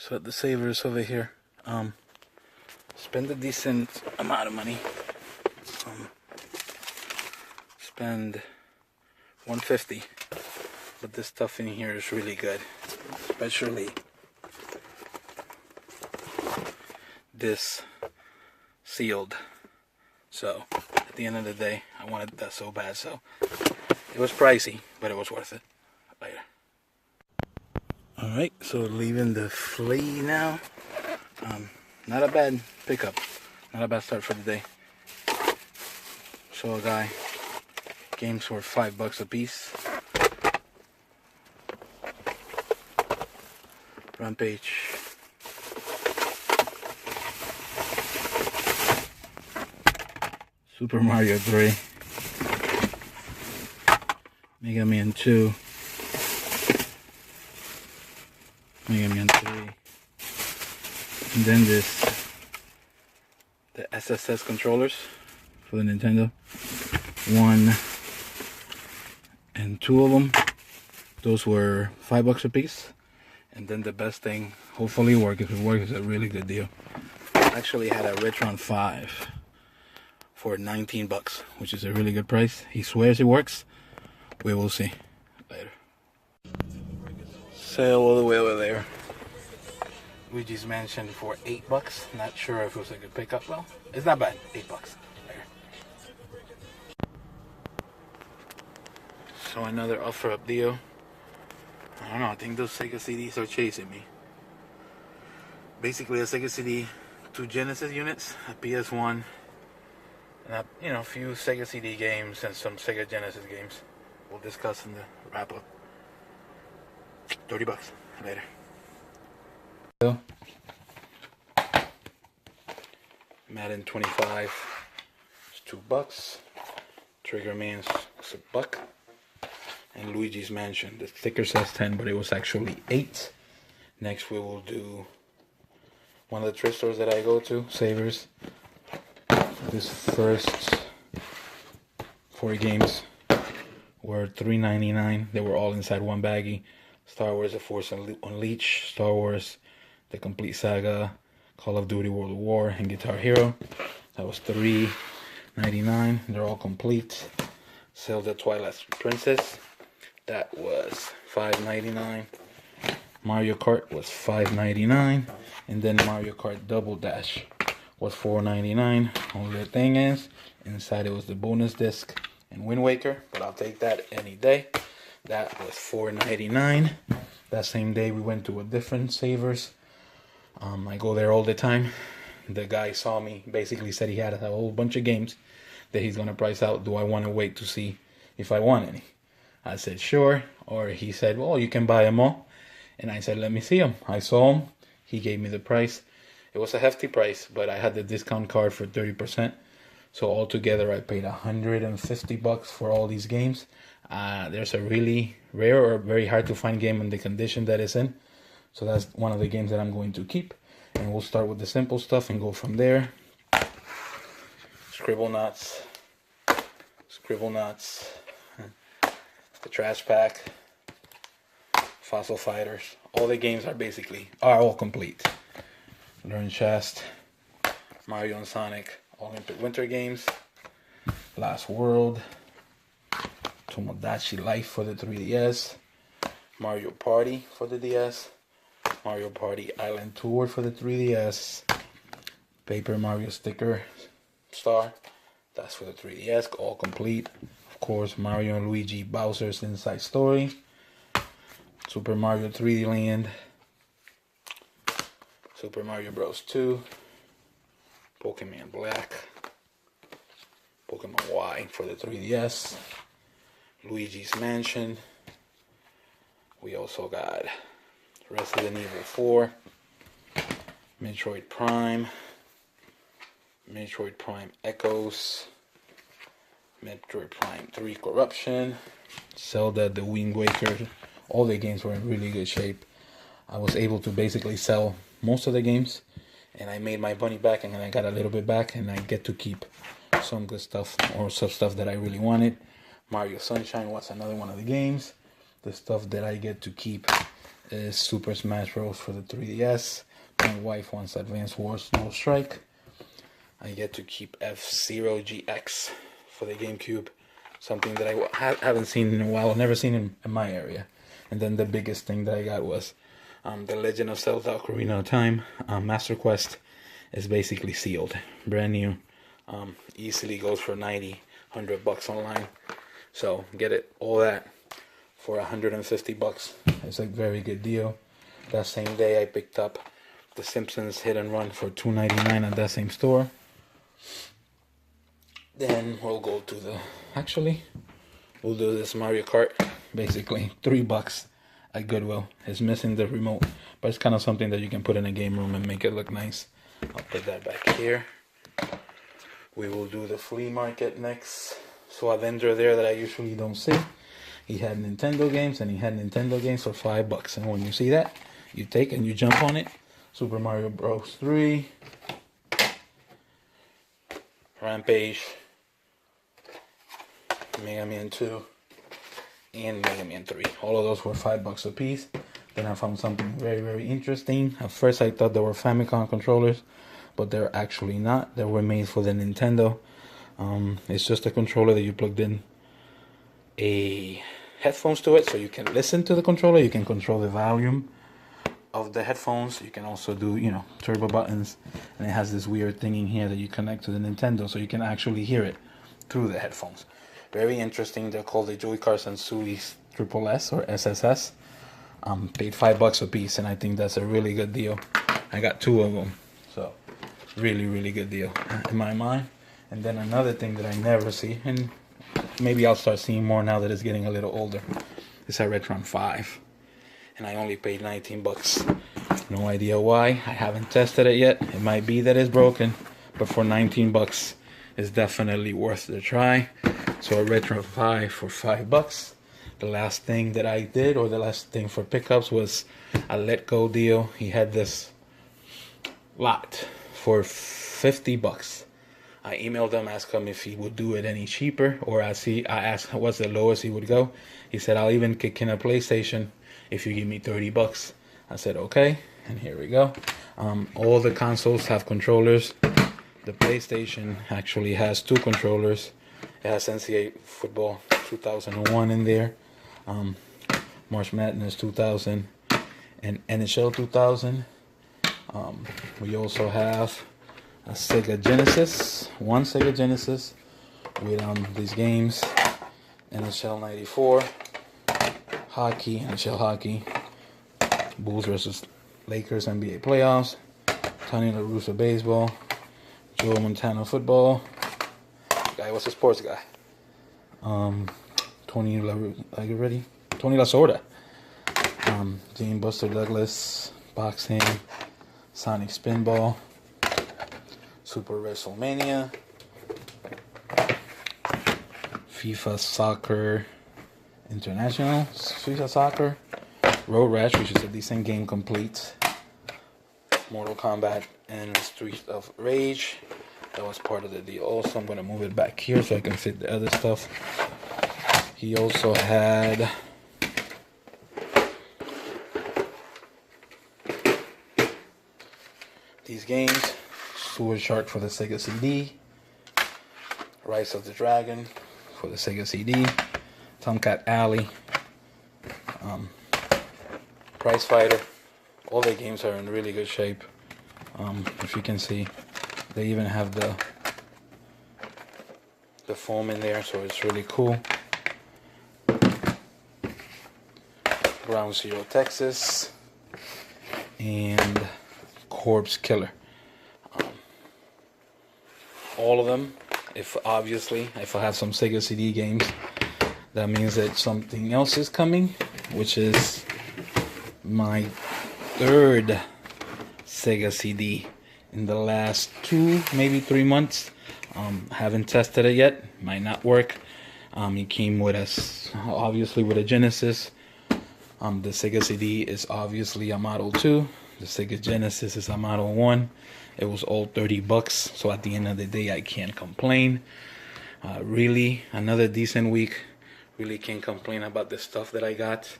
So at the Savers over here, spend a decent amount of money. Spend $150, but this stuff in here is really good, especially this sealed. So at the end of the day, I wanted that so bad, so it was pricey, but it was worth it. Later. Alright, so leaving the flea now. Not a bad pickup, not a bad start for the day. So a guy, games were $5 a piece. Rampage. Super Mario 3. Mega Man 2. Mega Man 3. And then the SSS controllers for the Nintendo. 1 and 2 of them. Those were $5 a piece. And then the best thing, hopefully work. If it works, it's a really good deal. I actually had a Retron 5 for $19, which is a really good price. He swears it works. We will see later. Sale all the way over there. Luigi's Mansion for $8. Not sure if it was a good pickup. Well, it's not bad. $8. Later. So another offer up deal. I don't know, I think those Sega CDs are chasing me. Basically a Sega CD, 2 Genesis units, a PS1, and a few Sega CD games and some Sega Genesis games. We'll discuss in the wrap up. $30 later. Madden 25 is $2. Trigger Man's $1. And Luigi's Mansion. The sticker says 10, but it was actually 8. Next we will do one of the thrift stores that I go to, Savers. This first 4 games were $3.99. They were all inside one baggie. Star Wars The Force Unleashed, Star Wars The Complete Saga, Call of Duty World War, and Guitar Hero. That was $3.99. They're all complete. Zelda Twilight Princess. That was $5.99. Mario Kart was $5.99. And then Mario Kart Double Dash was $4.99. Only the thing is, inside it was the bonus disc and Wind Waker, but I'll take that any day. That was $4.99. That same day we went to a different Savers. I go there all the time. The guy saw me, basically said he had a whole bunch of games that he's gonna price out. Do I want to wait to see if I want any? I said sure. Or he said, well, you can buy them all. And I said, let me see them. I saw them. He gave me the price. It was a hefty price, but I had the discount card for 30%. So altogether I paid $150 for all these games. There's a really rare or very hard to find game in the condition that it's in. So that's one of the games that I'm going to keep. And we'll start with the simple stuff and go from there. Scribblenauts. The Trash Pack. Fossil Fighters. All the games are all complete. Learn Chest. Mario and Sonic. Olympic Winter Games. Last World. Tomodachi Life for the 3DS. Mario Party for the DS. Mario Party Island Tour for the 3DS. Paper Mario Sticker Star. That's for the 3DS. All complete. Of course, Mario and Luigi Bowser's Inside Story. Super Mario 3D Land. Super Mario Bros. 2. Pokemon Black. Pokemon Y for the 3DS. Luigi's Mansion. We also got Resident Evil 4. Metroid Prime. Metroid Prime Echoes. Metroid Prime 3 Corruption. Zelda The Wind Waker. All the games were in really good shape. I was able to basically sell most of the games, and I made my money back, and then I got a little bit back, and I get to keep some good stuff or some stuff that I really wanted. Mario Sunshine was another one of the games. The stuff that I get to keep is Super Smash Bros. For the 3DS. My wife wants Advance Wars No Strike. I get to keep F-Zero GX for the GameCube. Something that I haven't seen in a while, never seen in my area. And then the biggest thing that I got was The Legend of Zelda Ocarina of Time. Master Quest is basically sealed. Brand new. Easily goes for 90, 100 bucks online. So get it, all that for 150 bucks. It's a very good deal. That same day I picked up The Simpsons Hit and Run for $2.99 at that same store. Then we'll go to we'll do this Mario Kart. Basically, $3 at Goodwill. It's missing the remote, but it's kind of something that you can put in a game room and make it look nice. I'll put that back here. We will do the flea market next. So a vendor there that I usually don't see. He had Nintendo games, and he had Nintendo games for $5. And when you see that, you take and you jump on it. Super Mario Bros. 3, Rampage, Mega Man 2, and Mega Man 3. All of those were $5 a piece. Then I found something very, very interesting. At first I thought they were Famicom controllers, but they're actually not. They were made for the Nintendo. It's just a controller that you plugged in a headphones to it, so you can listen to the controller. You can control the volume of the headphones. You can also do, turbo buttons, and it has this weird thing in here that you connect to the Nintendo, so you can actually hear it through the headphones. Very interesting. They're called the Joy-Con Sansui Triple S or SSS. Paid $5 a piece, and I think that's a really good deal. I got 2 of them, so really, really good deal in my mind. And then another thing that I never see, and maybe I'll start seeing more now that it's getting a little older, is a Retron 5. And I only paid $19. No idea why. I haven't tested it yet. It might be that it's broken, but for $19, it's definitely worth the try. So a Retron 5 for $5. The last thing that I did, or the last thing for pickups, was a Let Go deal. He had this lot for $50. I emailed him, asked him if he would do it any cheaper, or I asked what's the lowest he would go. He said, I'll even kick in a PlayStation if you give me $30. I said, okay, and here we go. All the consoles have controllers. The PlayStation actually has 2 controllers. It has NCAA Football 2001 in there, March Madness 2000, and NHL 2000. We also have a Sega Genesis, one Sega Genesis with these games: NHL 94, hockey, NHL hockey, Bulls versus Lakers NBA playoffs, Tony La Russa baseball, Joe Montana football. Guy was a sports guy. Tony La Russa, are you ready? Tony La Sorda. Jane Buster Douglas, boxing, Sonic Spinball, Super WrestleMania, FIFA Soccer International, FIFA Soccer, Road Rash, which is a decent game complete, Mortal Kombat, and Street of Rage. That was part of the deal. Also, I'm going to move it back here so I can fit the other stuff. He also had these games: Sewer Shark for the Sega CD, Rise of the Dragon for the Sega CD, Tomcat Alley, Prize Fighter. All the games are in really good shape. If you can see, they even have the foam in there, so it's really cool. Ground Zero Texas and Corpse Killer. All of them. If I have some Sega CD games, that means that something else is coming, which is my 3rd Sega CD in the last 2, maybe 3 months. Haven't tested it yet. Might not work. It came with obviously with a Genesis. The Sega CD is obviously a Model 2. The Sega Genesis is a Model 1. It was all $30, so at the end of the day, I can't complain. Really, another decent week. Really can't complain about the stuff that I got.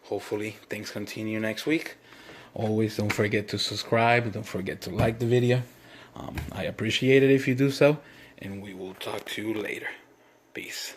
Hopefully things continue next week. Always don't forget to subscribe. Don't forget to like the video. I appreciate it if you do so. And we will talk to you later. Peace.